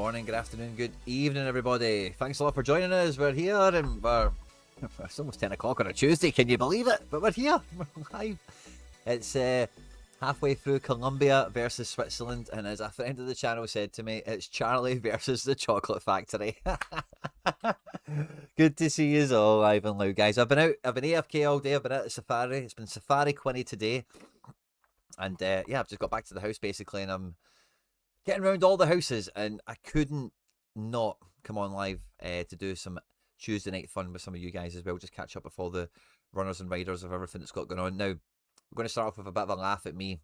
morning, good afternoon, good evening, everybody. Thanks a lot for joining us. We're here and it's almost 10 o'clock on a Tuesday. Can you believe it? But we're here. We're live. It's halfway through Colombia versus Switzerland. And as a friend of the channel said to me, it's Charlie versus the Chocolate Factory. Good to see you all live and loud, guys. I've been AFK all day. I've been at the safari. It's been Safari Quinny today. And yeah, I've just got back to the house basically, and I'm getting around all the houses, and I couldn't not come on live to do some Tuesday night fun with some of you guys as well. Just catch up with all the runners and riders of everything that's got going on. Now, we're going to start off with a bit of a laugh at me.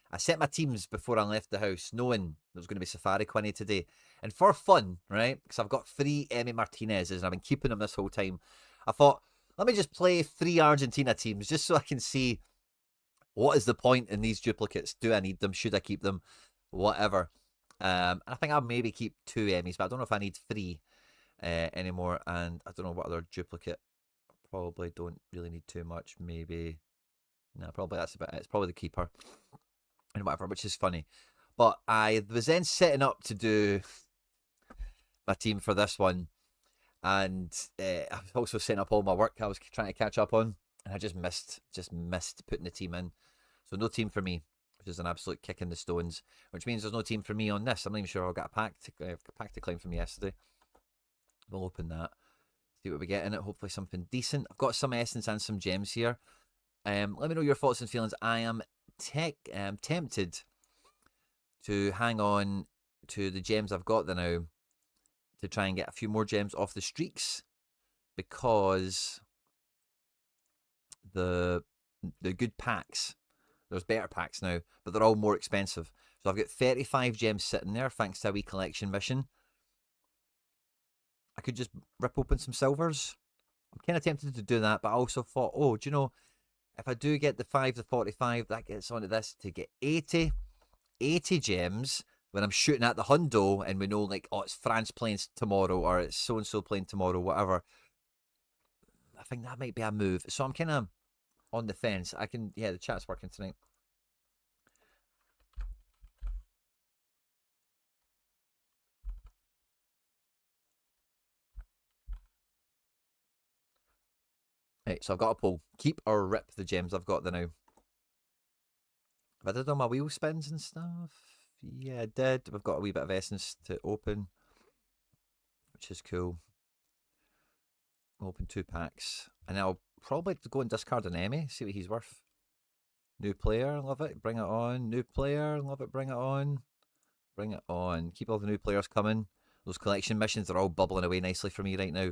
I set my teams before I left the house, knowing there was going to be Safari Quinny today. And for fun, right, because I've got 3 Emi Martinez's, and I've been keeping them this whole time, I thought, let me just play 3 Argentina teams, just so I can see what is the point in these duplicates. Do I need them? Should I keep them? Whatever. I think I'll maybe keep 2 Emmys, but I don't know if I need 3 anymore. And I don't know what other duplicate. Probably don't really need too much. Maybe. No, probably that's about it. It's probably the keeper and whatever, which is funny. But I was then setting up to do my team for this one. And I was also setting up all my work I was trying to catch up on. And I just missed putting the team in. So no team for me, which is an absolute kick in the stones. Which means there's no team for me on this. I'm not even sure I'll get a pack to claim from yesterday. We'll open that. See what we get in it. Hopefully something decent. I've got some essence and some gems here. Let me know your thoughts and feelings. I am tempted to hang on to the gems I've got there now to try and get a few more gems off the streaks, because the good packs, there's better packs now, but they're all more expensive. So I've got 35 gems sitting there thanks to a wee collection mission. I could just rip open some silvers. I'm kind of tempted to do that, but I also thought, oh, do you know, if I do get the 5 to 45, that gets onto this to get 80 gems when I'm shooting at the hundo, and we know, like, oh, it's France playing tomorrow, or it's so-and-so playing tomorrow, whatever. I think that might be a move. So I'm kind of on the fence. Yeah, the chat's working tonight. Right, so I've got a poll. Keep or rip the gems I've got there now. Have I did all my wheel spins and stuff? Yeah, I did. We've got a wee bit of essence to open, which is cool. I'll open 2 packs. And I'll probably go and discard an Emmy, see what he's worth. New player, love it, bring it on. New player, love it, bring it on. Bring it on. Keep all the new players coming. Those collection missions are all bubbling away nicely for me right now.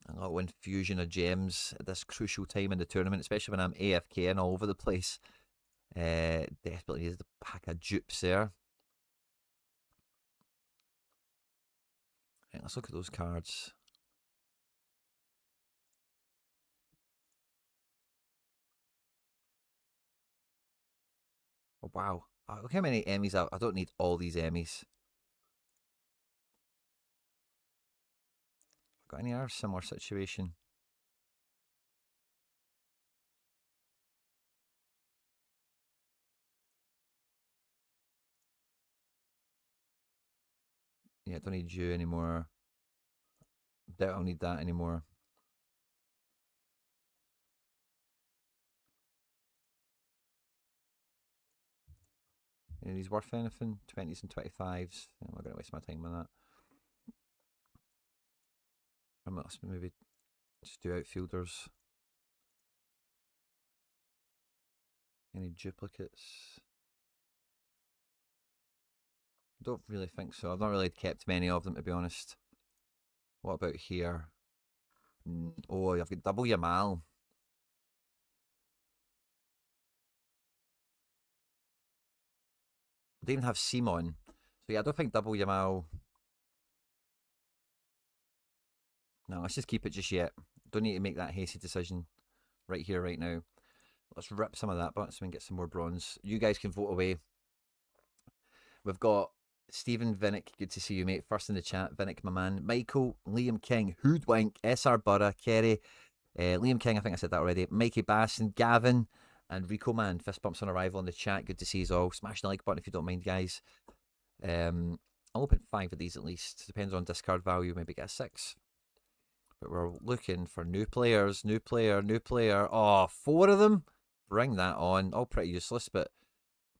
A little infusion of gems at this crucial time in the tournament, especially when I'm AFK and all over the place. Desperately needs the pack of dupes there. Right, let's look at those cards. Oh, wow. Look how many Emmys I don't need all these Emmys. Got any other similar situation? Yeah, I don't need you anymore. Doubt I'll need that anymore. He's worth anything? 20s and 25s. I'm not going to waste my time on that. I must maybe just do outfielders. Any duplicates? Don't really think so. I've not really kept many of them, to be honest. What about here? Oh, I've got double Yamal. I don't even have Simon. So yeah, I don't think double Yamal. No, let's just keep it just yet. Don't need to make that hasty decision right here, right now. Let's rip some of that but so we can get some more bronze. You guys can vote away. We've got Stephen Vinnick, good to see you, mate. First in the chat, Vinnick, my man. Michael, Liam King, Hoodwink, SR Burra, Kerry, Liam King, I think I said that already. Mikey Basson, Gavin, and Rico Man. Fist bumps on arrival in the chat. Good to see you all. Smash the like button if you don't mind, guys. I'll open 5 of these at least. Depends on discard value, maybe get a 6. But we're looking for new players, new player, new player. Oh, 4 of them? Bring that on. All pretty useless, but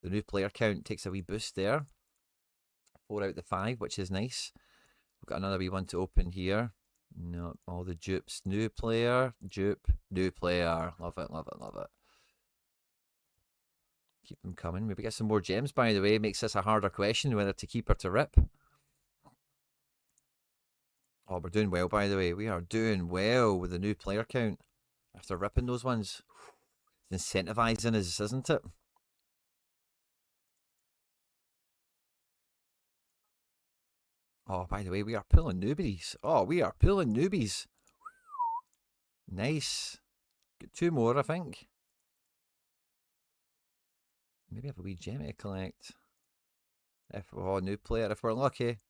the new player count takes a wee boost there. 4 out of the 5, which is nice. We've got another wee one to open here. No, all the dupes. New player, dupe, new player. Love it, love it, love it. Keep them coming. Maybe get some more gems, by the way. Makes this a harder question whether to keep or to rip. Oh, we're doing well, by the way. We are doing well with the new player count. After ripping those ones. It's incentivizing us, isn't it? Oh, by the way, we are pulling newbies. Oh, we are pulling newbies. Nice. Got 2 more, I think. Maybe have a wee gem to collect. Oh, new player, if we're lucky.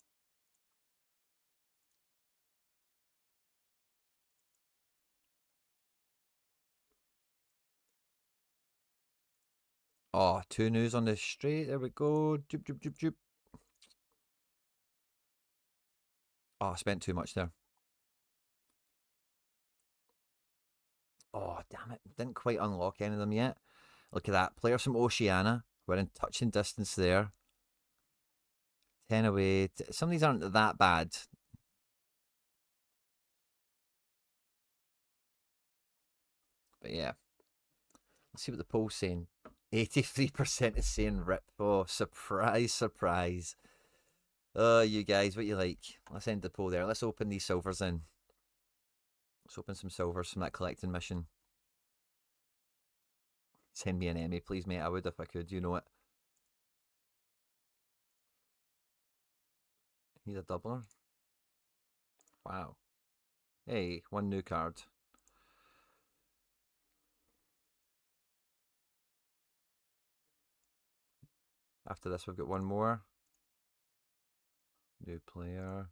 Oh, 2 news on the straight. There we go. Joop, joop, joop, joop. Oh, I spent too much there. Oh, damn it. Didn't quite unlock any of them yet. Look at that. Players from Oceania. We're in touching distance there. 10 away. Some of these aren't that bad. But yeah. Let's see what the poll's saying. 83% is saying rip. Oh, surprise, surprise. Oh, you guys, what you like? Let's end the poll there. Let's open these silvers in. Let's open some silvers from that collecting mission. Send me an Emmy, please, mate. I would if I could. You know it. Need a doubler. Wow. Hey, 1 new card. After this, we've got 1 more. New player.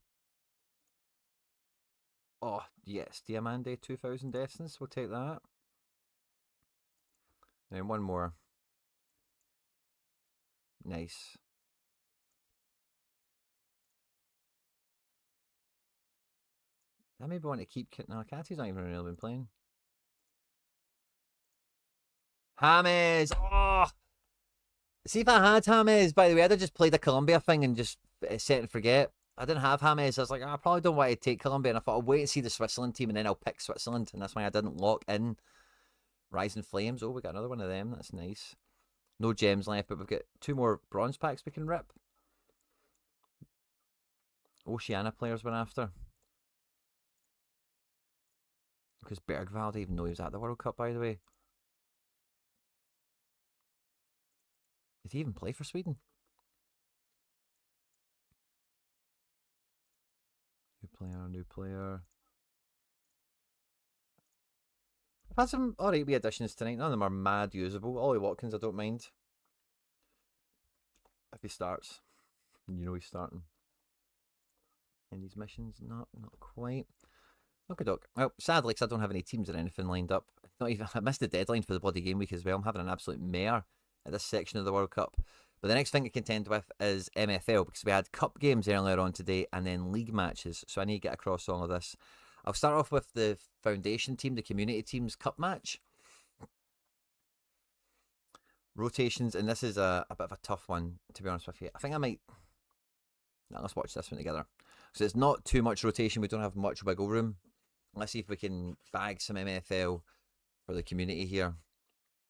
Oh, yes. Diamande 2000 Essence. We'll take that. And 1 more. Nice. I maybe want to keep... No, Catty's not even really been playing. James! Oh! See, if I had James, by the way, I'd have just played a Colombia thing and just set and forget. I didn't have James. I was like, I probably don't want to take Colombia. And I thought, I'll wait and see the Switzerland team and then I'll pick Switzerland. And that's why I didn't lock in Rising Flames. Oh, we got another one of them. That's nice. No gems left, but we've got 2 more bronze packs we can rip. Oceania players we're after. Because Bergvall, I didn't even know he was at the World Cup, by the way. Did he even play for Sweden? New player, new player. I've had some alright wee additions tonight. None of them are mad usable. Ollie Watkins, I don't mind. If he starts. You know he's starting. In these missions, not quite. Okay, doc. Well, sadly, because I don't have any teams or anything lined up. Not even I missed the deadline for the bloody game week as well. I'm having an absolute mare at this section of the World Cup. But the next thing to contend with is MFL because we had cup games earlier on today and then league matches. So I need to get across all of this. I'll start off with the foundation team, the community team's cup match. Rotations, and this is a bit of a tough one, to be honest with you. I think I might... Now, let's watch this one together. So it's not too much rotation. We don't have much wiggle room. Let's see if we can bag some MFL for the community here.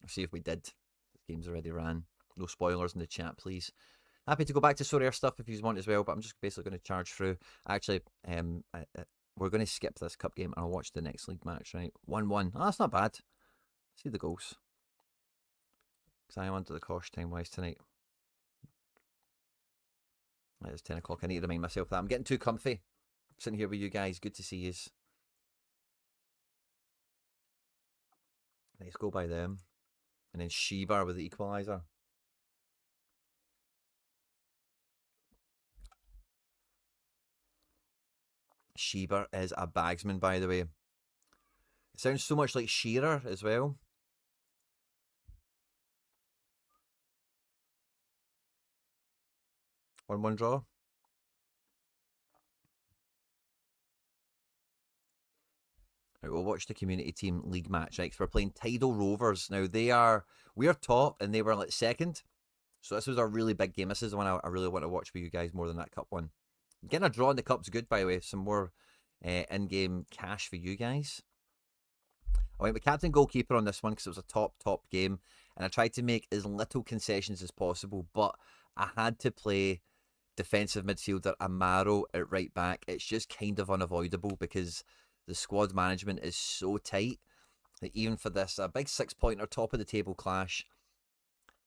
Let's see if we did. This game's already ran. No spoilers in the chat, please. Happy to go back to Sorare stuff if you want as well, but I'm just basically going to charge through. Actually, we're going to skip this cup game and I'll watch the next league match, right? 1-1. Oh, that's not bad. See the goals. Because I am under the cosh time-wise tonight. It's 10 o'clock. I need to remind myself that. I'm getting too comfy. Sitting here with you guys. Good to see you. Let's go by them. And then Sheba with the equaliser. Sheba is a bagsman, by the way. It sounds so much like Shearer as well. 1-1 draw. Right, we'll watch the community team league match, right? 'Cause we're playing Tidal Rovers. Now, we're top and they were like second. So this was a really big game. This is the one I really want to watch with you guys more than that cup one. Getting a draw in the cup's good, by the way. Some more in-game cash for you guys. I went with captain goalkeeper on this one because it was a top game. And I tried to make as little concessions as possible. But I had to play defensive midfielder Amaro at right back. It's just kind of unavoidable because the squad management is so tight that even for this, a big 6-pointer, top of the table clash,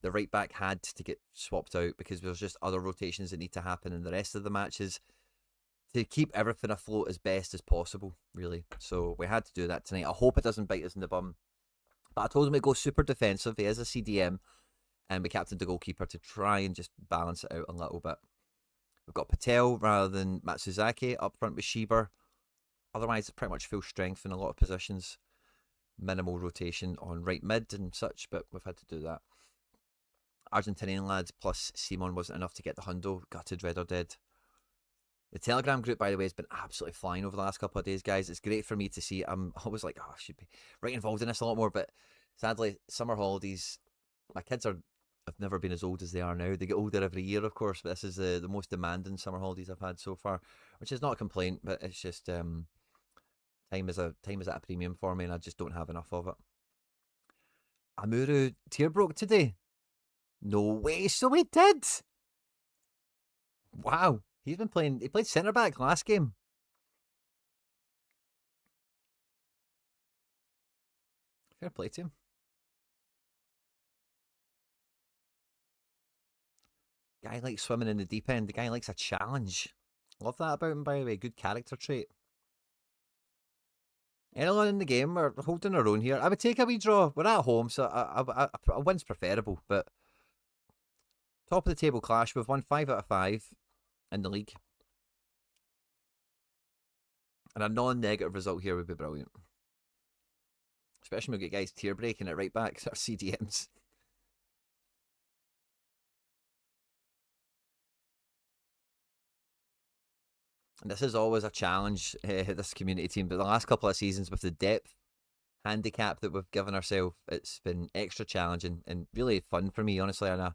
the right back had to get swapped out because there's just other rotations that need to happen in the rest of the matches to keep everything afloat as best as possible, really. So we had to do that tonight. I hope it doesn't bite us in the bum. But I told him to go super defensive. He is a CDM. And we captained the goalkeeper to try and just balance it out a little bit. We've got Patel rather than Matsuzaki up front with Shieber. Otherwise, it's pretty much full strength in a lot of positions. Minimal rotation on right mid and such, but we've had to do that. Argentinian lads plus Simon wasn't enough to get the hundo. Gutted, red or dead. The Telegram group, by the way, has been absolutely flying over the last couple of days, guys. It's great for me to see. I'm always like, oh, I should be right involved in this a lot more, but sadly, summer holidays, my kids have never been as old as they are now. They get older every year, of course, but this is the most demanding summer holidays I've had so far, which is not a complaint, but it's just time is at a premium for me, and I just don't have enough of it. Amuru tear broke today. No way, so he did. Wow, he's been playing. He played centre back last game. Fair play to him. Guy likes swimming in the deep end. The guy likes a challenge. Love that about him, by the way. Good character trait. Early in the game, we're holding our own here. I would take a wee draw. We're at home, so a win's preferable. But top of the table clash. We've won 5 out of 5 in the league. And a non-negative result here would be brilliant. Especially when we get guys tear breaking at right back, our CDMs. And this is always a challenge, this community team. But the last couple of seasons, with the depth handicap that we've given ourselves, it's been extra challenging and really fun for me, honestly. And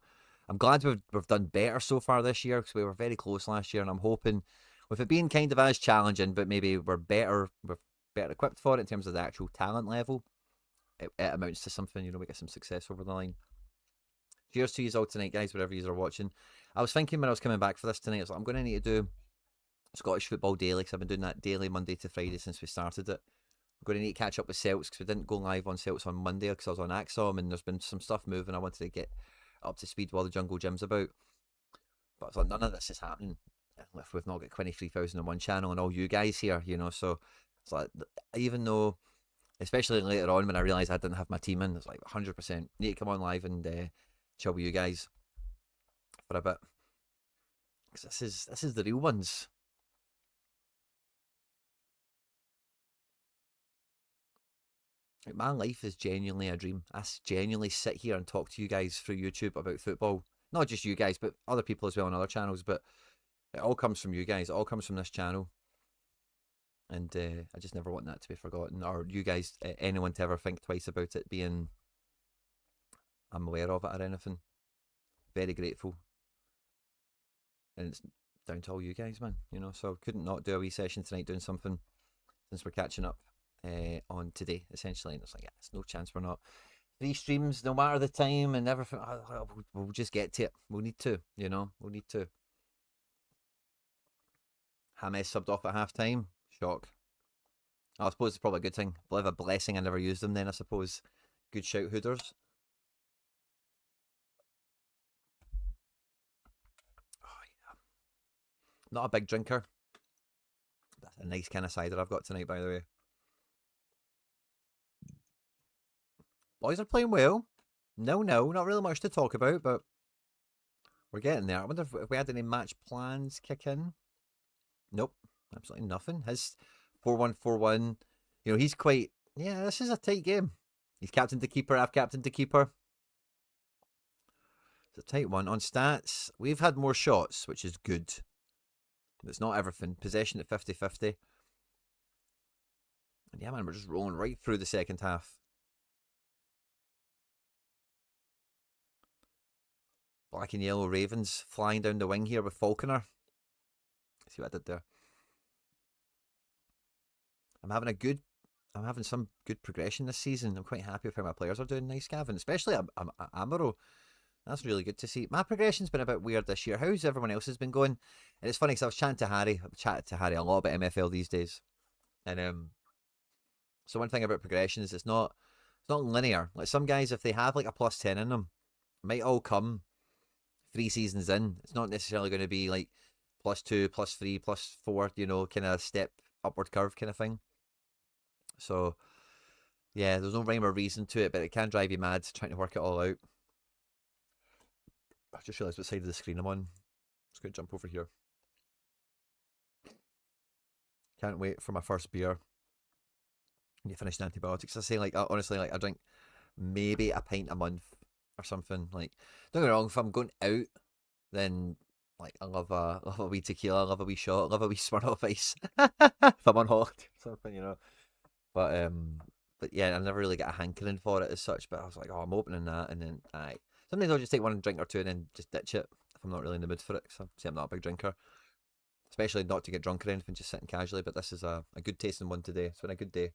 I'm glad we've done better so far this year because we were very close last year. And I'm hoping, with it being kind of as challenging, but maybe we're better equipped for it in terms of the actual talent level, it amounts to something. You know, we get some success over the line. Cheers to you all tonight, guys, wherever you are watching. I was thinking when I was coming back for this tonight, I was like, I'm going to need to do Scottish Football Daily because I've been doing that daily Monday to Friday since we started it. I'm going to need to catch up with Celts because we didn't go live on Celts on Monday because I was on Axom and there's been some stuff moving. I wanted to get up to speed while the Jungle Gym's about. But I was like, none of this is happening if we've not got 23,001 channel and all you guys here, you know. So it's like, even though, especially later on when I realised I didn't have my team in, it's like 100% need to come on live and chill with you guys for a bit. Because this is the real ones. Like, my life is genuinely a dream. I genuinely sit here and talk to you guys through YouTube about football. Not just you guys, but other people as well on other channels. But it all comes from you guys. It all comes from this channel. And I just never want that to be forgotten. Or you guys, anyone to ever think twice about it being I'm aware of it or anything. Very grateful. And it's down to all you guys, man. You know, so couldn't not do a wee session tonight doing something since we're catching up on today, essentially. And it's like, yeah, there's no chance we're not. 3 streams, no matter the time and everything. We'll just get to it. We'll need to, you know, we'll need to. James subbed off at half time. Shock. I suppose it's probably a good thing. Bit of a blessing I never used them then, I suppose. Good shout, Hooders. Oh, yeah. Not a big drinker. That's a nice kind of cider I've got tonight, by the way. Boys are playing well. No, not really much to talk about, but we're getting there. I wonder if we had any match plans kick in. Nope, absolutely nothing. His 4-1-4-1. You know, he's quite. Yeah, this is a tight game. He's captain to keeper. I've captain to keeper. It's a tight one. On stats, we've had more shots, which is good. It's not everything. Possession at 50-50. Yeah, man, we're just rolling right through the second half. Black and yellow Ravens flying down the wing here with Falconer. See what I did there? I'm having some good progression this season. I'm quite happy with how my players are doing. Nice, Gavin, especially Amaro. That's really good to see. My progression's been a bit weird this year. How's everyone else has been going? And it's funny because I was chatting to Harry. I've chatted to Harry a lot about MFL these days. And so one thing about progression is it's not linear. Like some guys, if they have like a +10 in them, it might all come 3 seasons in. It's not necessarily going to be like +2, +3, +4, kind of step upward curve kind of thing. So yeah, there's no rhyme or reason to it, but it can drive you mad trying to work it all out. I just realised what side of the screen I'm on. Just going to jump over here. Can't wait for my first beer. And you finish the antibiotics. I say, like, honestly, like, I drink maybe a pint a month or something. Like, don't get me wrong, if I'm going out, then, like, I love a wee tequila, I love a wee shot, I love a wee Smirnoff Ice. If I'm on holiday or something. But yeah, I never really got a hankering for it as such. But I was like, oh, I'm opening that, and then sometimes I'll just take one drink or two and then just ditch it if I'm not really in the mood for it. So say I'm not a big drinker, especially not to get drunk or anything, just sitting casually. But this is a good tasting one today. It's been a good day.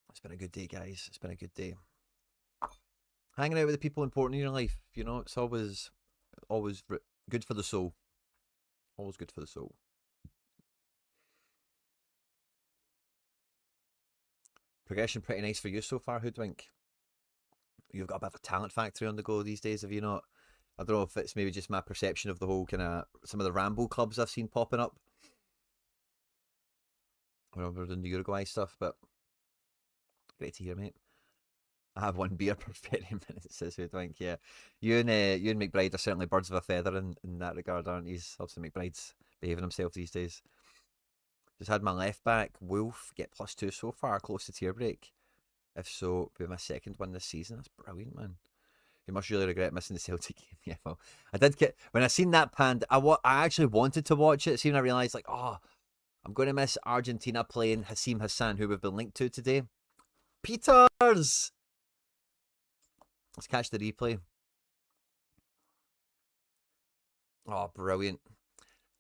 It's been a good day, guys. It's been a good day. Hanging out with the people important in your life, it's always good for the soul. Always good for the soul. Progression pretty nice for you so far, Hoodwink. You've got a bit of a talent factory on the go these days, have you not? I don't know if it's maybe just my perception of the whole kind of some of the Rambo clubs I've seen popping up when we're doing the Uruguay stuff, but great to hear, mate. I have one beer per 30 minutes, says Hoodwink. Yeah, you and McBride are certainly birds of a feather in that regard, aren't you? Obviously, McBride's behaving himself these days. Just had my left back, Wolf, get +2 so far, close to tier break. If so, be my second one this season. That's brilliant, man. You must really regret missing the Celtic game. Yeah, well, I did get when I seen that panned. I actually wanted to watch it. See, when I realised, like, oh, I'm going to miss Argentina playing Hasim Hassan, who we've been linked to today. Peters! Let's catch the replay. Oh, brilliant.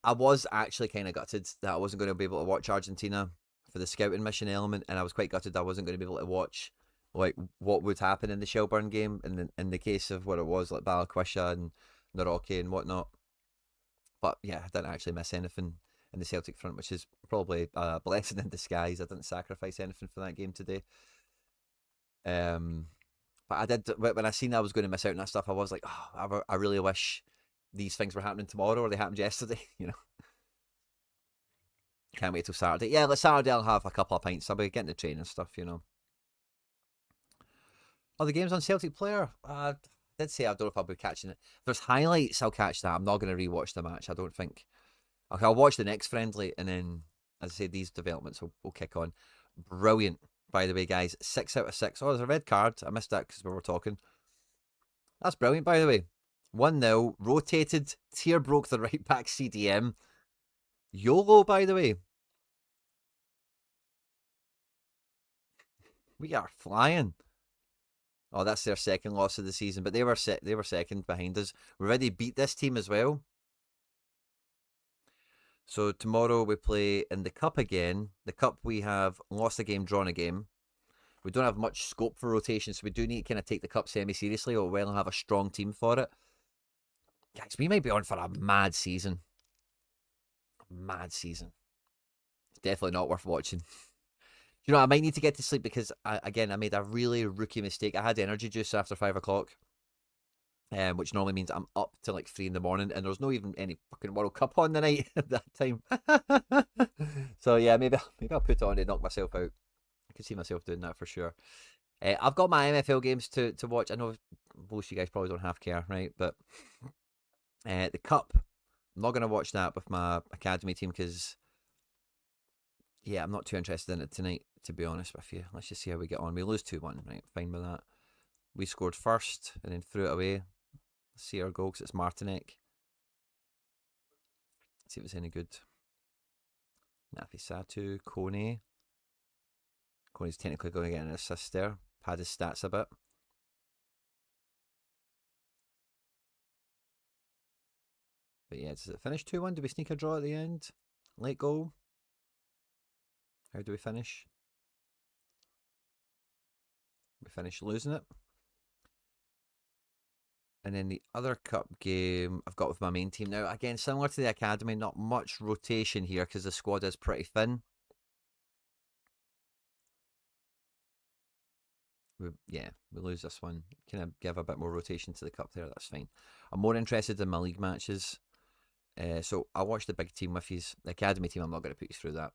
I was actually kind of gutted that I wasn't going to be able to watch Argentina for the scouting mission element, and I was quite gutted I wasn't going to be able to watch like what would happen in the Shelburne game in the case of what it was, like Balikwisha and Naroki and whatnot. But yeah, I didn't actually miss anything in the Celtic front, which is probably a blessing in disguise. I didn't sacrifice anything for that game today. But I did when I seen I was going to miss out on that stuff. I was like, oh, I really wish these things were happening tomorrow or they happened yesterday. Can't wait till Saturday. Yeah, like Saturday I'll have a couple of pints. I'll be getting the train and stuff. Oh, the game's on Celtic Player. I did say I don't know if I'll be catching it. If there's highlights, I'll catch that. I'm not going to rewatch the match, I don't think. Okay, I'll watch the next friendly, and then, as I say, these developments will kick on. Brilliant, by the way, guys. 6 out of 6. Oh, there's a red card. I missed that because we were talking. That's brilliant, by the way. 1-0, rotated, tier broke the right back CDM. YOLO, by the way. We are flying. Oh, that's their second loss of the season, but they were second behind us. We already beat this team as well. So tomorrow we play in the cup again. The cup we have lost a game, drawn a game. We don't have much scope for rotation, so we do need to kind of take the cup semi-seriously or we'll have a strong team for it. Guys, we might be on for a mad season. Mad season. It's definitely not worth watching. I might need to get to sleep because, I made a really rookie mistake. I had energy juice after 5 o'clock, which normally means I'm up till like 3 in the morning, and there's no even any fucking World Cup on the night at that time. So yeah, maybe I'll put it on to knock myself out. I can see myself doing that for sure. I've got my MFL games to watch. I know most of you guys probably don't have care, right? But the Cup, I'm not going to watch that with my academy team because, yeah, I'm not too interested in it tonight, to be honest with you. Let's just see how we get on. We lose 2-1, right? Fine with that. We scored first and then threw it away. Let's see our goal because it's Martinek. See if it's any good. Nafisatu, Kone. Kone's technically going to get an assist there. Pad his stats a bit. But yeah, does it finish 2-1? Do we sneak a draw at the end? Late goal? How do we finish? We finish losing it. And then the other cup game I've got with my main team. Now, again, similar to the academy, not much rotation here because the squad is pretty thin. We lose this one. Kind of give a bit more rotation to the cup there. That's fine. I'm more interested in my league matches. So I'll watch the big team with you. The academy team, I'm not going to put you through that.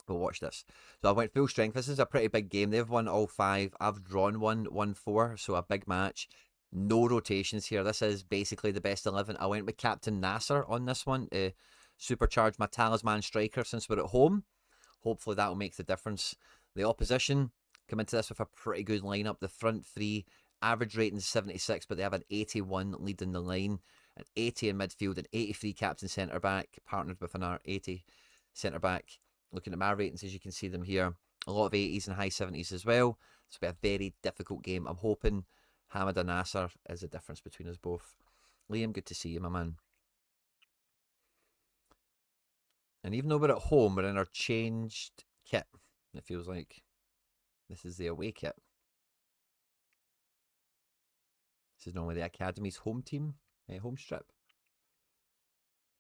We'll watch this. So I went full strength. This is a pretty big game. They've won all 5. I've drawn 1-4. So a big match. No rotations here. This is basically the best 11. I went with Captain Nasser on this one. Supercharge my talisman striker since we're at home. Hopefully that will make the difference. The opposition come into this with a pretty good lineup. The front 3, average rating is 76, but they have an 81 leading the line. An 80 in midfield, an 83 captain centre-back, partnered with an 80 centre-back. Looking at my ratings, as you can see them here, a lot of 80s and high 70s as well. This will be a very difficult game. I'm hoping Hamada Nasser is the difference between us both. Liam, good to see you, my man. And even though we're at home, we're in our changed kit. It feels like this is the away kit. This is normally the academy's home team. Home strip.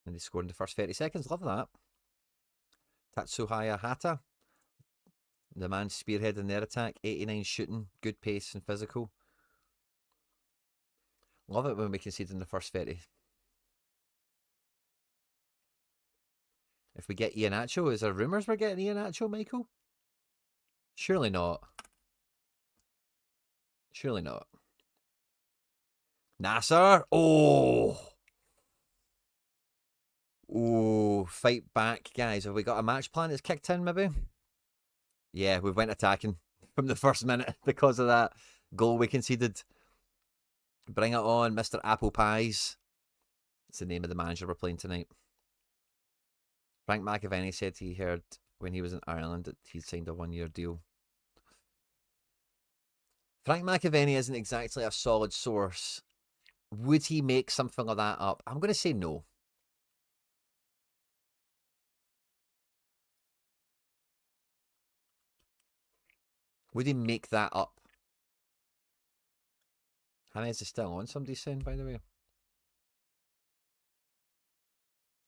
And they scored in the first 30 seconds. Love that. Tatsuhaya Hata. The man spearheading their attack. 89 shooting. Good pace and physical. Love it when we concede in the first 30. If we get Iheanacho, is there rumours we're getting Iheanacho, Michael? Surely not. Surely not. Nasser. Oh, fight back, guys. Have we got a match plan that's kicked in, maybe? Yeah, we went attacking from the first minute because of that goal we conceded. Bring it on, Mr. Apple Pies. It's the name of the manager we're playing tonight. Frank McAvenny said he heard when he was in Ireland that he signed a 1-year deal. Frank McAvenny isn't exactly a solid source. Would he make something like that up? I'm going to say no. Would he make that up? James is still on, somebody's saying, by the way.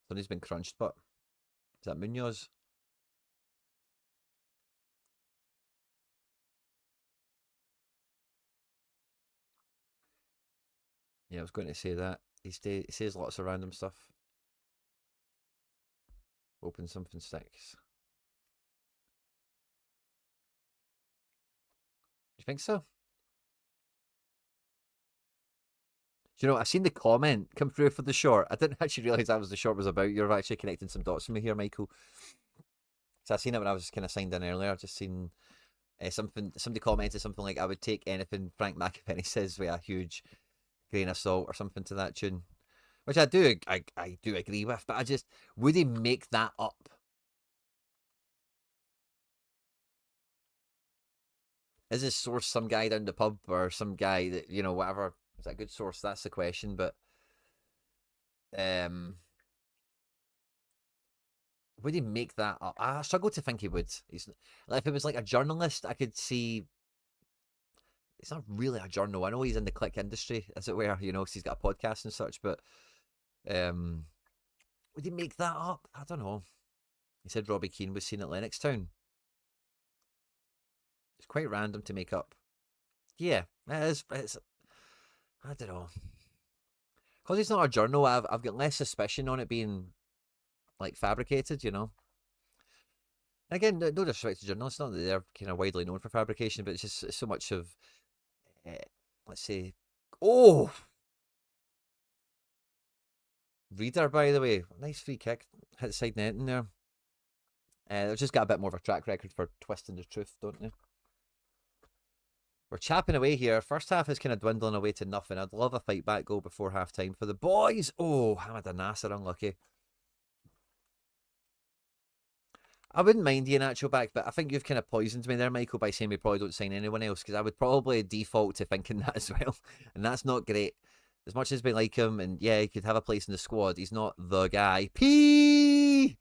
Somebody's been crunched, but is that Munoz? Yeah, I was going to say that. He says lots of random stuff. Open something sticks. Do you think so? Do you know, I've seen the comment come through for the short. I didn't actually realise that was the short was about. You're actually connecting some dots for me here, Michael. So I seen it when I was kind of signed in earlier. I've just seen somebody commented something like, I would take anything Frank McAvenny says with a huge grain of salt or something to that tune. Which I do agree with, but would he make that up? Is his source some guy down the pub or some guy that, you know, whatever? Is that a good source? That's the question, but would he make that up? I struggle to think he would. If it was like a journalist, I could see. It's not really a journal. I know he's in the click industry, as it were, you know, because he's got a podcast and such, but would he make that up? I don't know. He said Robbie Keane was seen at Lennoxtown. It's quite random to make up. Yeah, it is. I don't know. Because it's not a journal, I've got less suspicion on it being like fabricated, you know. Again, no disrespect to journalists, not that they're kind of widely known for fabrication, but it's just so much of, let's say, Reader, by the way, nice free kick, hit side net in there. They've just got a bit more of a track record for twisting the truth, don't they? We're chapping away here. First half is kind of dwindling away to nothing. I'd love a fight back goal before half time for the boys. Oh, Hamada Nasser, unlucky. I wouldn't mind Iheanacho back, but I think you've kind of poisoned me there, Michael, by saying we probably don't sign anyone else, because I would probably default to thinking that as well, and that's not great. As much as we like him, and yeah, he could have a place in the squad, he's not the guy. P!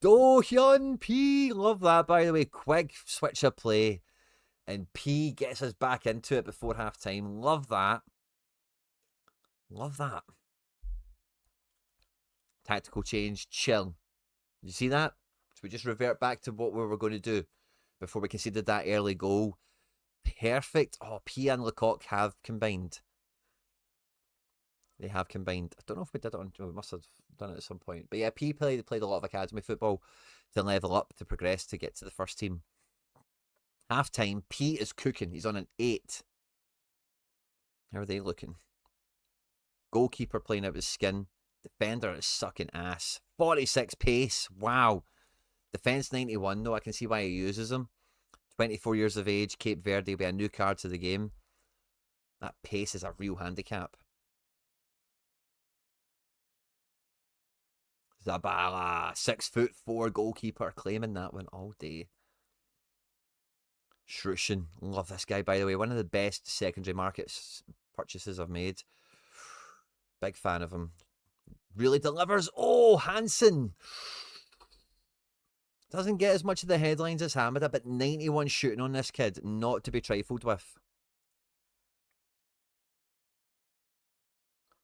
Do Hyun P! Love that, by the way. Quick switch of play, and P gets us back into it before half time. Love that. Love that. Tactical change, chill. You see that? So we just revert back to what we were going to do before we conceded that early goal. Perfect. Oh, P and Lecoq have combined. They have combined. I don't know if we did it on. We must have done it at some point. But yeah, P played a lot of academy football to level up, to progress, to get to the first team. Half time, P is cooking. He's on an 8. How are they looking? Goalkeeper playing out his skin. Defender is sucking ass. 46 pace. Wow. Defense 91, though. I can see why he uses him. 24 years of age. Cape Verde will be a new card to the game. That pace is a real handicap. Zabala. 6'4" goalkeeper. Claiming that one all day. Shrushin. Love this guy, by the way. One of the best secondary markets purchases I've made. Big fan of him. Really delivers. Oh, Hansen. Doesn't get as much of the headlines as Hamada, but 91 shooting on this kid. Not to be trifled with.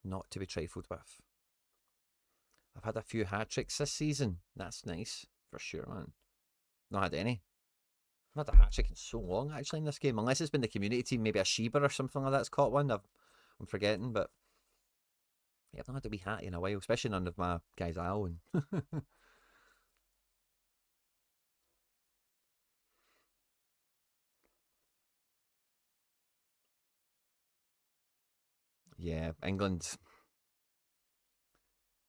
Not to be trifled with. I've had a few hat-tricks this season. That's nice. For sure, man. Not had any. I've had a hat-trick in so long, actually, in this game. Unless it's been the community team, maybe a Sheba or something like that's caught one. I'm forgetting, but... yeah, I've not had a wee hat in a while, especially none of my guys I own. Yeah, England.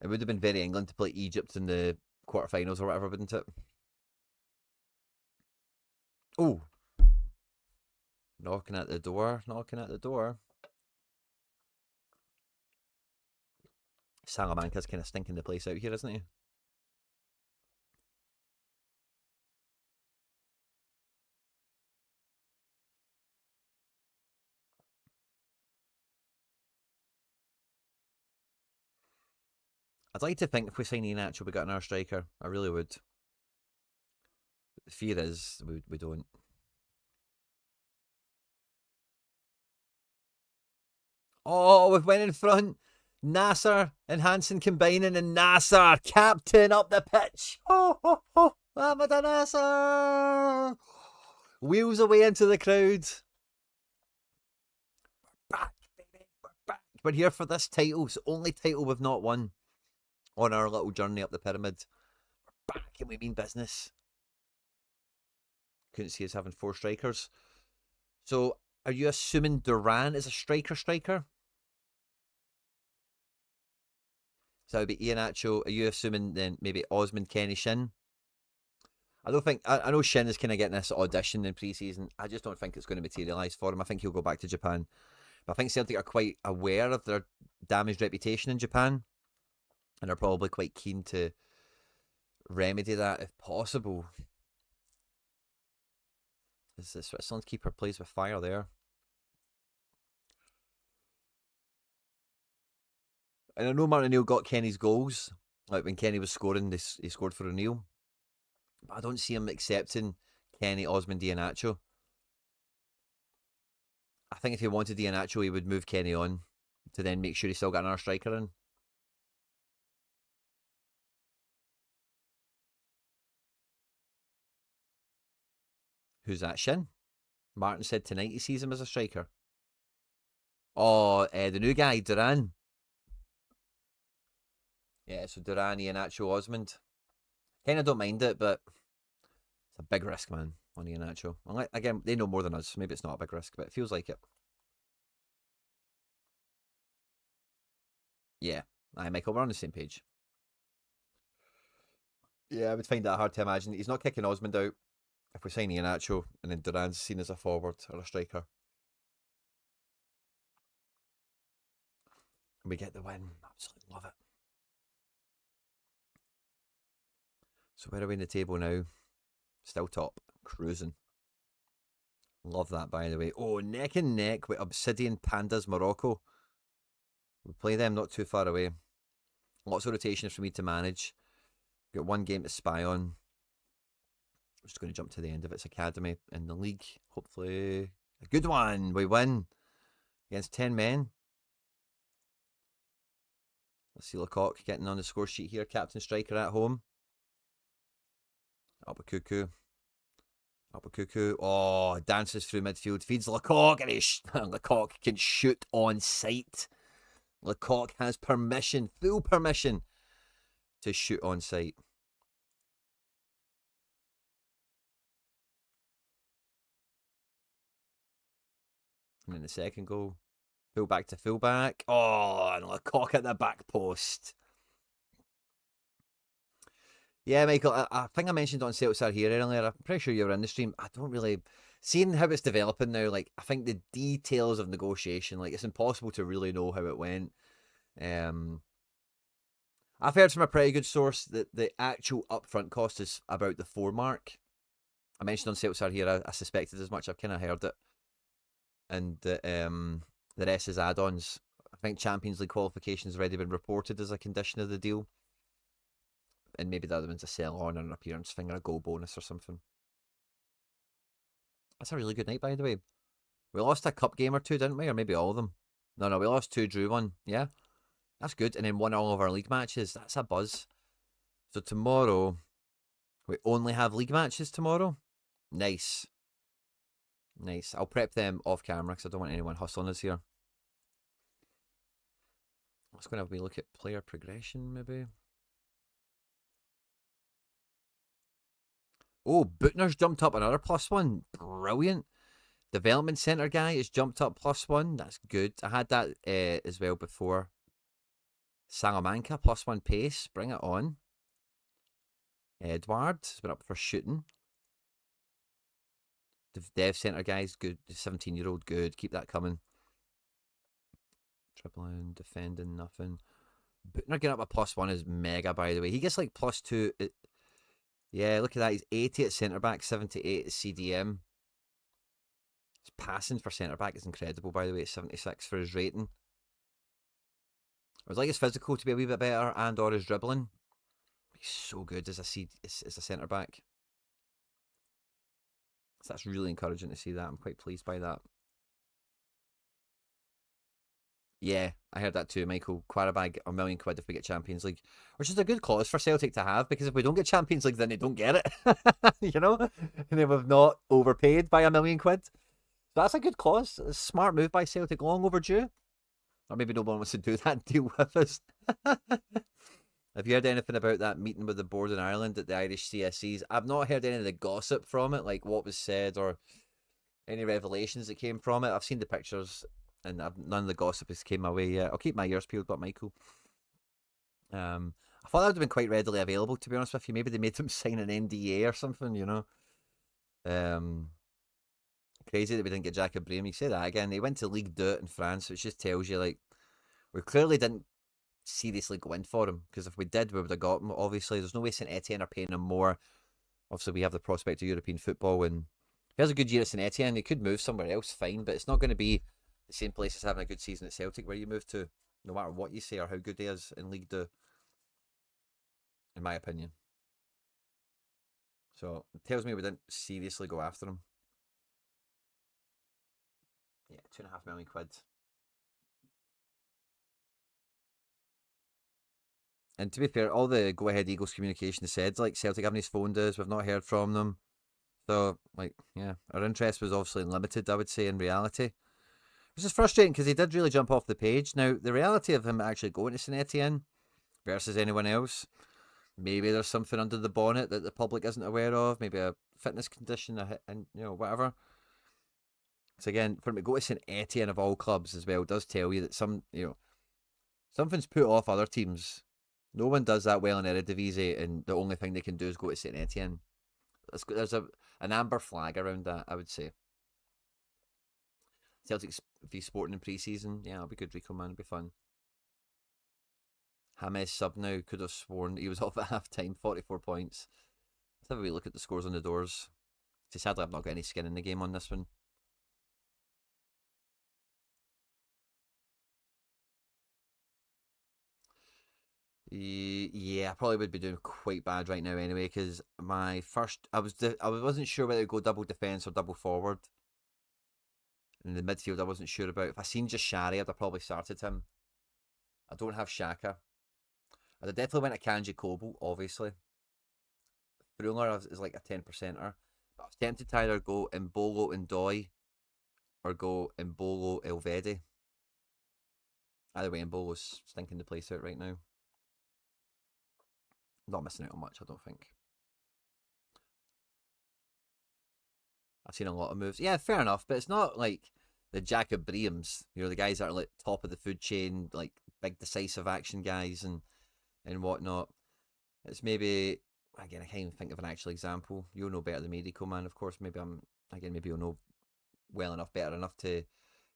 It would have been very England to play Egypt in the quarterfinals or whatever, wouldn't it? Oh, knocking at the door, knocking at the door. Salamanca's kind of stinking the place out here, isn't he? I'd like to think if we sign Iheanacho, we got another striker. I really would. But the fear is we don't. Oh, we've went in front. Nasser and Hansen combining, and Nasser, captain up the pitch. Oh, Ahmed Nasser. Wheels away into the crowd. Back, baby. We're back. We're here for this title. It's the only title we've not won on our little journey up the pyramid. We're back and we mean business. Couldn't see us having 4 strikers. So, are you assuming Duran is a striker? So that would be Iheanacho. Are you assuming then maybe Osman, Kenny, Shin? I don't think. I know Shin is kind of getting this audition in pre-season. I just don't think it's going to materialise for him. I think he'll go back to Japan. But I think Celtic are quite aware of their damaged reputation in Japan, and are probably quite keen to remedy that if possible. As the Switzerland keeper plays with fire there. And I know Martin O'Neill got Kenny's goals. Like when Kenny was scoring, he scored for O'Neill. But I don't see him accepting Kenny, Osman, Iheanacho. I think if he wanted Iheanacho, he would move Kenny on to then make sure he still got another striker in. Who's that, Shin? Martin said tonight he sees him as a striker. Oh, the new guy, Duran. Yeah, so Duran, Iheanacho, Osmond. Kind of don't mind it, but it's a big risk, man, on Iheanacho. Again, they know more than us. Maybe it's not a big risk, but it feels like it. Yeah. Aye, Michael, we're on the same page. Yeah, I would find that hard to imagine. He's not kicking Osmond out if we're signing Iheanacho and then Duran's seen as a forward or a striker. And we get the win. Absolutely love it. So where are we in the table now? Still top. Cruising. Love that, by the way. Oh, neck and neck with Obsidian Pandas Morocco. We play them not too far away. Lots of rotations for me to manage. Got one game to spy on. I'm just going to jump to the end of its academy in the league. Hopefully a good one. We win against 10 men. Let's see Lecoq getting on the score sheet here. Captain striker at home. Albuquerque. Oh, dances through midfield. Feeds Lecoq. And Lecoq can shoot on sight. Lecoq has permission, full permission, to shoot on sight. And then the second goal. Fullback to fullback. Oh, and Lecoq at the back post. Yeah, Michael, I think I mentioned on Satara here earlier. I'm pretty sure you were in the stream. I don't really... Seeing how it's developing now, like, I think the details of negotiation, like, it's impossible to really know how it went. I've heard from a pretty good source that the actual upfront cost is about the 4 mark. I mentioned on Satara here, I suspected as much. I've kind of heard it. And the rest is add-ons. I think Champions League qualifications already been reported as a condition of the deal. And maybe the other one's a sell-on or an appearance thing or a goal bonus or something. That's a really good night, by the way. We lost a cup game or two, didn't we? Or maybe all of them. No, we lost 2, drew 1. Yeah, that's good. And then won all of our league matches. That's a buzz. So tomorrow, we only have league matches tomorrow. Nice. Nice. I'll prep them off camera because I don't want anyone hustling us here. Let's go and have a look at player progression, maybe. Oh, Butner's jumped up another +1. Brilliant. Development Centre guy has jumped up +1. That's good. I had that as well before. Salamanca +1 pace. Bring it on. Edward has been up for shooting. The Dev Centre guy's good. The 17-year-old good. Keep that coming. Dribbling, defending, nothing. Butner getting up a +1 is mega, by the way. He gets like +2. Yeah, look at that. He's 80 at centre back, 78 at CDM. His passing for centre back is incredible, by the way. It's 76 for his rating. I would like his physical to be a wee bit better and or his dribbling. He's so good as a centre back. So that's really encouraging to see that. I'm quite pleased by that. Yeah, I heard that too, Michael. Quarabag, £1 million if we get Champions League. Which is a good clause for Celtic to have, because if we don't get Champions League, then they don't get it. You know? And then we've not overpaid by £1 million. So that's a good clause. A smart move by Celtic, long overdue. Or maybe no one wants to do that deal with us. Have you heard anything about that meeting with the board in Ireland at the Irish CSCs? I've not heard any of the gossip from it, like what was said or any revelations that came from it. I've seen the pictures and none of the gossip has came my way yet. I'll keep my ears peeled, but Michael. I thought that would have been quite readily available, to be honest with you. Maybe they made them sign an NDA or something, you know. Crazy that we didn't get Jacob Brahim. You say that again. They went to Ligue 2 in France, which just tells you, like, we clearly didn't seriously go in for him, because if we did, we would have got him. Obviously, there's no way St Etienne are paying him more. Obviously, we have the prospect of European football, and if he has a good year at St Etienne, he could move somewhere else, fine, but it's not going to be the same place as having a good season at Celtic where you move to, no matter what you say or how good he is in League 2, in my opinion. So it tells me we didn't seriously go after him. Yeah, £2.5 million. And to be fair, all the Go Ahead Eagles communication said, like, Celtic haven't phoned us, we've not heard from them. So, like, yeah, our interest was obviously limited, I would say, in reality. Which is frustrating because he did really jump off the page. Now, the reality of him actually going to St Etienne versus anyone else, maybe there's something under the bonnet that the public isn't aware of, maybe a fitness condition, and you know, whatever. So again, for him to go to St Etienne of all clubs as well does tell you that something's put off other teams. No one does that well in Eredivisie, and the only thing they can do is go to St Etienne. There's an amber flag around that, I would say. Celtic v Sporting in pre-season, yeah, it'll be good. Rico, man, it'll be fun. James sub now, could have sworn he was off at half time, 44 points. Let's have a wee look at the scores on the doors. See, sadly, I've not got any skin in the game on this one. Yeah, I probably would be doing quite bad right now anyway, because my first, I wasn't sure whether to go double defence or double forward. In the midfield, I wasn't sure about. If I seen just Shari, I'd have probably started him. I don't have Shaka. I'd have definitely went a Kanji Kobo, obviously. Thriller is like a 10%er. But I was tempted to either go Mbolo and Doi or go Mbolo Elvedi. Either way, Mbolo's stinking the place out right now. Not missing out on much, I don't think. I've seen a lot of moves. Yeah, fair enough, but it's not like the Jacob Brahms, the guys that are like top of the food chain, like big decisive action guys and whatnot. It's maybe, again, I can't even think of an actual example. You'll know better than me, Rico Man. Of course, maybe you'll know well enough, better enough to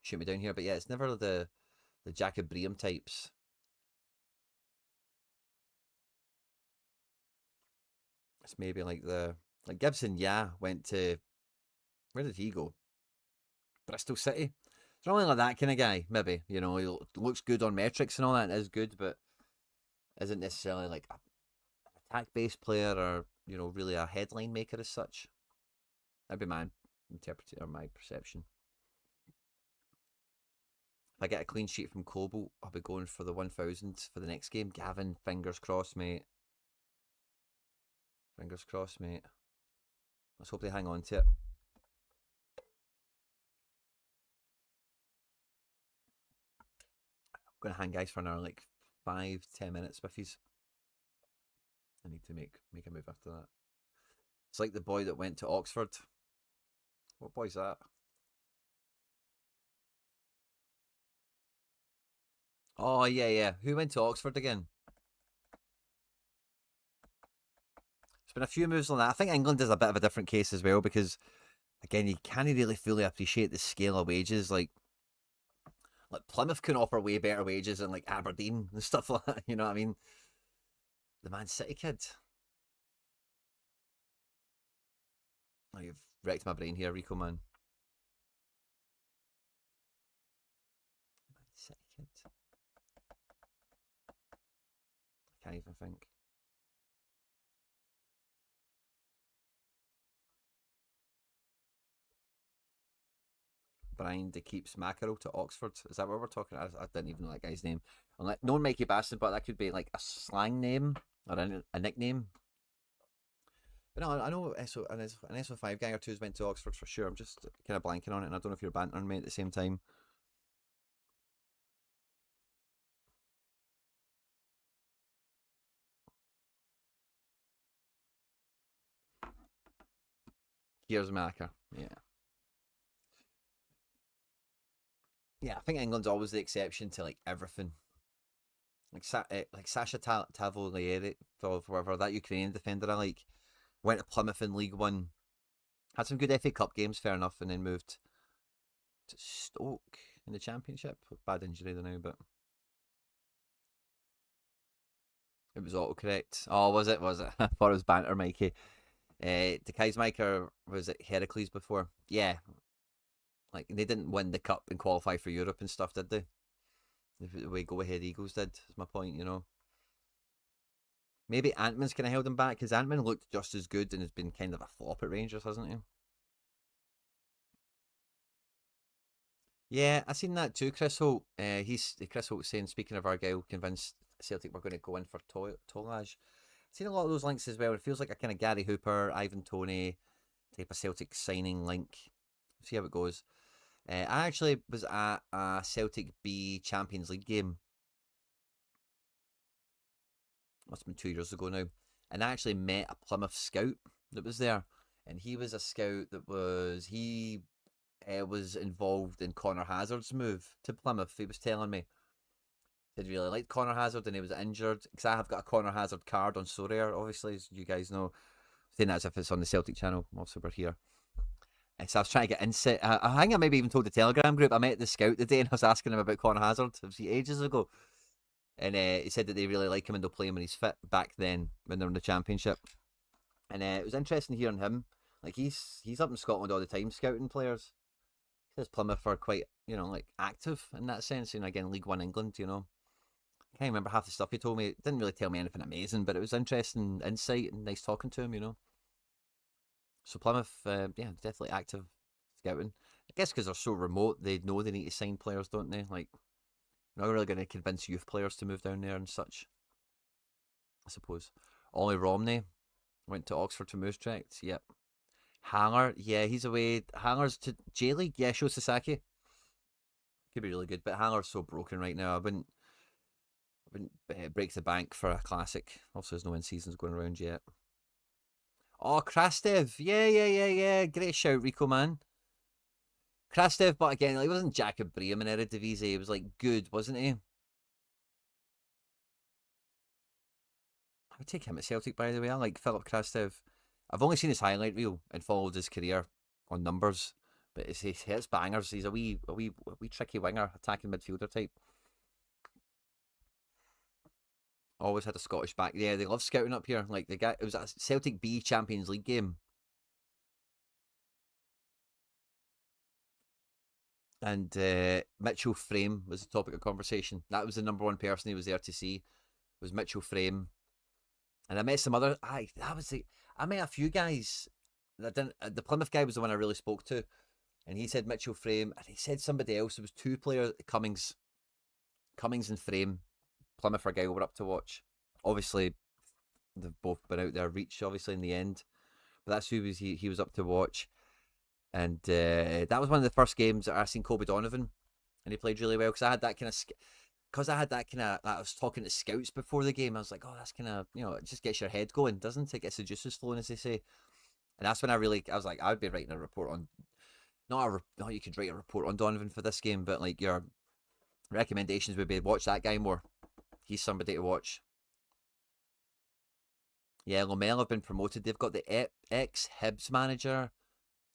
shoot me down here. But yeah, it's never the Jacob Brahms types. It's maybe like Gibson. Yeah, went to, where did he go? Bristol City. It's not really like that kind of guy. Maybe he looks good on metrics and all that. It is good, but isn't necessarily like a attack-based player or really a headline maker as such. That'd be my interpretation or my perception. If I get a clean sheet from Cobalt, I'll be going for the 1000 for the next game. Gavin, fingers crossed, mate. Fingers crossed, mate. Let's hope they hang on to it. I'm going to hang guys for another like 5-10 minutes with these. I need to make a move after that. It's like the boy that went to Oxford. What boy's that? Oh, yeah. Who went to Oxford again? There's been a few moves on that. I think England is a bit of a different case as well because, again, you can't really fully appreciate the scale of wages. Like Plymouth can offer way better wages than like Aberdeen and stuff like that. You know what I mean? The Man City kid. Oh, you've wrecked my brain here, Rico man. Man City kid. I can't even think. Brian de keeps Mackerel to Oxford. Is that what we're talking about? I didn't even know that guy's name. Unless, no Mikey Baston, but that could be like a slang name or a nickname. But no, I know an SO5 guy or two has went to Oxford for sure. I'm just kind of blanking on it, and I don't know if you're bantering me at the same time. Here's Macca. Yeah. Yeah, I think England's always the exception to like everything. Like Sasha Tavolieri, or whatever, that Ukrainian defender I like, went to Plymouth in League One, had some good FA Cup games, fair enough, and then moved to Stoke in the Championship. Bad injury there now, but it was autocorrect. Oh, was it? I thought it was banter, Mikey. De Keismaker was at Heracles before. Yeah, like they didn't win the cup and qualify for Europe and stuff, did they? The way Go Ahead Eagles did, is my point, Maybe Antman's kind of held him back because Antman looked just as good and has been kind of a flop at Rangers, hasn't he? Yeah, I seen that too. Chris Holt. Chris Holt saying, speaking of Argyle, convinced Celtic were going to go in for Tolaj. Seen a lot of those links as well. It feels like a kind of Gary Hooper, Ivan Toney type of Celtic signing link. See how it goes. I actually was at a Celtic B Champions League game. Must have been 2 years ago now. And I actually met a Plymouth scout that was there. And he was a scout that was involved in Connor Hazard's move to Plymouth. He was telling me he'd really liked Connor Hazard and he was injured. Because I have got a Connor Hazard card on Sorare, obviously, as you guys know. Saying that as if it's on the Celtic channel. Also, we're here. And so I was trying to get insight. I think I maybe even told the Telegram group. I met the scout today and I was asking him about Connor Hazard. It was ages ago. And he said that they really like him and they'll play him when he's fit back then when they're in the Championship. And it was interesting hearing him. Like he's up in Scotland all the time scouting players. He says Plymouth are quite, like active in that sense. Again, League One England, Can't remember half the stuff he told me. It didn't really tell me anything amazing, but it was interesting insight and nice talking to him. So Plymouth, yeah, definitely active scouting. I guess because they're so remote, they know they need to sign players, don't they? Like, you're not really going to convince youth players to move down there and such, I suppose. Ollie Romney went to Oxford to Moose Tracks. Yep. Hanger, yeah, he's away. Hanger's to J League. Yeah, Sho Sasaki. Could be really good, but Hanger's so broken right now. I wouldn't break the bank for a classic. Also, there's no in seasons going around yet. Oh, Krastev. Yeah, yeah, yeah, yeah. Great shout, Rico, man. Krastev, but again, he wasn't Jacob Braham in Eredivisie. He was good, wasn't he? I would take him at Celtic, by the way. I like Philip Krastev. I've only seen his highlight reel and followed his career on numbers, but he hits bangers. He's a wee tricky winger, attacking midfielder type. Always had a Scottish back. Yeah, they love scouting up here. Like the guy, it was a Celtic B Champions League game, and Mitchell Frame was the topic of conversation. That was the number one person he was there to see. Was Mitchell Frame, and I met some other. I met a few guys. That didn't. The Plymouth guy was the one I really spoke to, and he said Mitchell Frame, and he said somebody else. There was two players, Cummings and Frame. Plymouth are a guy we were up to watch. Obviously, they've both been out there reach. Obviously, in the end, but that's who he was up to watch. And that was one of the first games that I seen Kobe Donovan, and he played really well because I had that kind of. Because I had that kind of, I was talking to scouts before the game. I was like, oh, that's kind of, it just gets your head going, doesn't it? Gets the juices flowing, as they say. And that's when I was like, I would be writing a report on, not you could write a report on Donovan for this game, but like your recommendations would be watch that guy more. He's somebody to watch. Yeah, Lomel have been promoted. They've got the ex Hibs manager,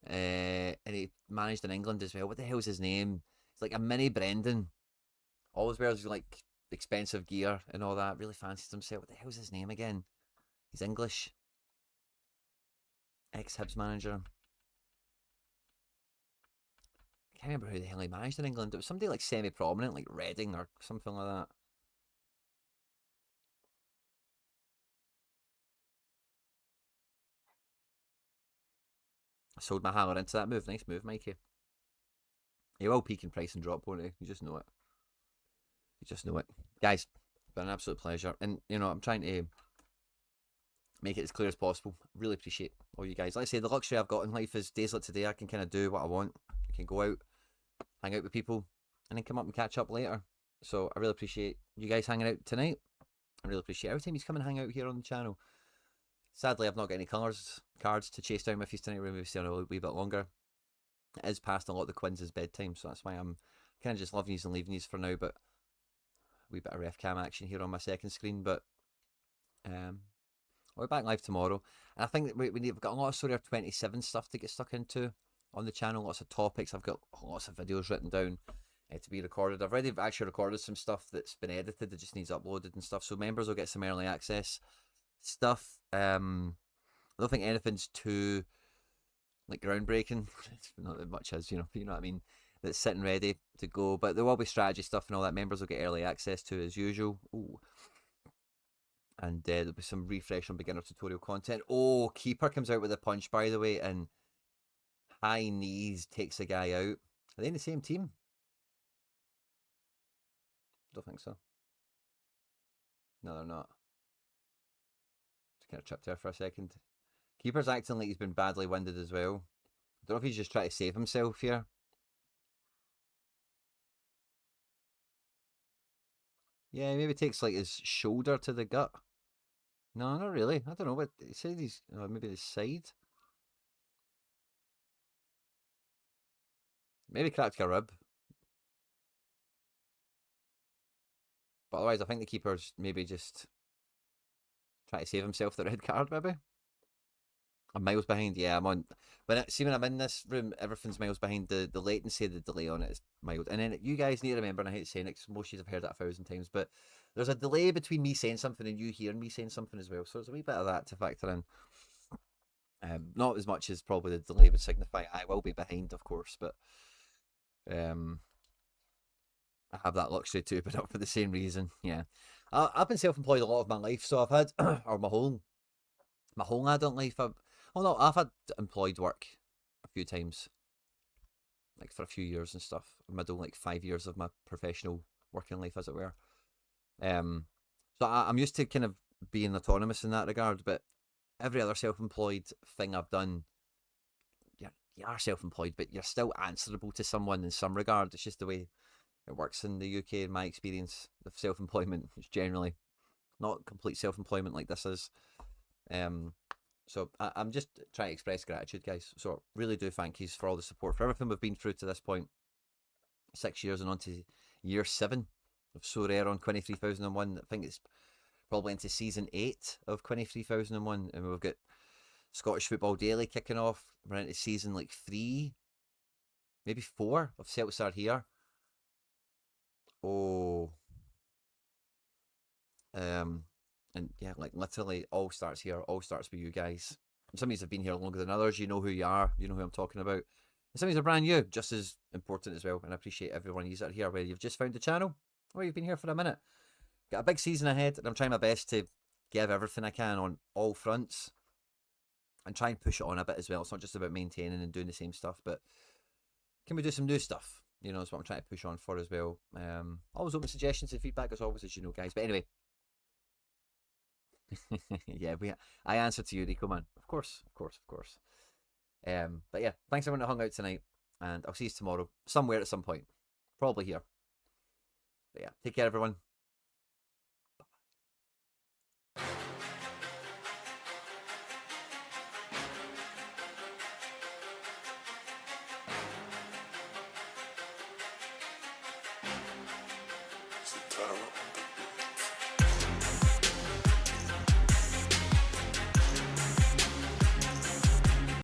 and he managed in England as well. What the hell's his name? It's like a mini Brendan. Always wears like expensive gear and all that. Really fancies himself. What the hell's his name again? He's English. Ex Hibs manager. I can't remember who the hell he managed in England. It was somebody like semi-prominent, like Reading or something like that. I sold my hammer into that move. Nice move, Mikey. He will peak in price and drop, won't he? You just know it. You just know it. Guys, it's been an absolute pleasure. And, I'm trying to make it as clear as possible. Really appreciate all you guys. Like I say, the luxury I've got in life is days like today, I can kind of do what I want. I can go out, hang out with people, and then come up and catch up later. So I really appreciate you guys hanging out tonight. I really appreciate every time you come and hang out here on the channel. Sadly, I've not got any cards to chase down with you tonight. We're maybe staying a wee bit longer. It is past a lot of the Quins' bedtime, so that's why I'm kind of just loving these and leaving these for now. But a wee bit of ref cam action here on my second screen. But we're back live tomorrow, and I think that we've got a lot of Sorry 27 stuff to get stuck into on the channel. Lots of topics. I've got lots of videos written down to be recorded. I've already actually recorded some stuff that's been edited that just needs uploaded and stuff. So members will get some early access stuff. I don't think anything's too like groundbreaking. It's not that much as you know what I mean. That's sitting ready to go, but there will be strategy stuff and all that. Members will get early access to as usual. Ooh. And there'll be some refresh on beginner tutorial content. Oh, Keeper comes out with a punch, by the way, and high knees takes a guy out. Are they in the same team? Don't think so. No, they're not. Just kind of tripped there for a second. Keeper's acting like he's been badly winded as well. I don't know if he's just trying to save himself here. Yeah, maybe takes like his shoulder to the gut. No, not really. I don't know what he said. He's maybe the side. Maybe cracked a rib. But otherwise, I think the keeper's maybe just trying to save himself the red card, maybe. I'm miles behind. Yeah, I'm on. But see, when I'm in this room, everything's miles behind. The latency, the delay on it is mild. And then you guys need to remember, and I hate saying it because most of you have heard that 1,000 times, but there's a delay between me saying something and you hearing me saying something as well. So there's a wee bit of that to factor in. Not as much as probably the delay would signify. I will be behind, of course, but um, I have that luxury too, but not for the same reason. Yeah, I've been self-employed a lot of my life, so I've had or my whole adult life. Oh no, I've had employed work a few times, like for a few years and stuff. Middle like 5 years of my professional working life, as it were. Um, so I'm used to kind of being autonomous in that regard. But every other self-employed thing I've done, yeah, you are self-employed, but you're still answerable to someone in some regard. It's just the way it works in the UK. In my experience of self-employment, it's generally not complete self-employment like this is. Um, so I'm just trying to express gratitude, guys. So really do thank you for all the support, for everything we've been through to this point. 6 years and on to year 7 of So Rare on 23,001. I think it's probably into season 8 of 23,001, and we've got Scottish Football Daily kicking off. We're into season like 3, maybe 4 of Celts Are Here. Oh, and yeah, like literally all starts here, all starts with you guys. Some of you have been here longer than others. You know who you are. You know who I'm talking about. And some of you are brand new, just as important as well. And I appreciate everyone you are here, whether you've just found the channel or you've been here for a minute. Got a big season ahead, and I'm trying my best to give everything I can on all fronts and try and push it on a bit as well. It's not just about maintaining and doing the same stuff, but can we do some new stuff? You know, that's what I'm trying to push on for as well. Always open suggestions and feedback as always, as you know, guys. But anyway, yeah, I answer to you, Rico, man. Of course, of course, of course. But yeah, thanks everyone that hung out tonight, and I'll see you tomorrow, somewhere at some point. Probably here. But yeah, take care, everyone.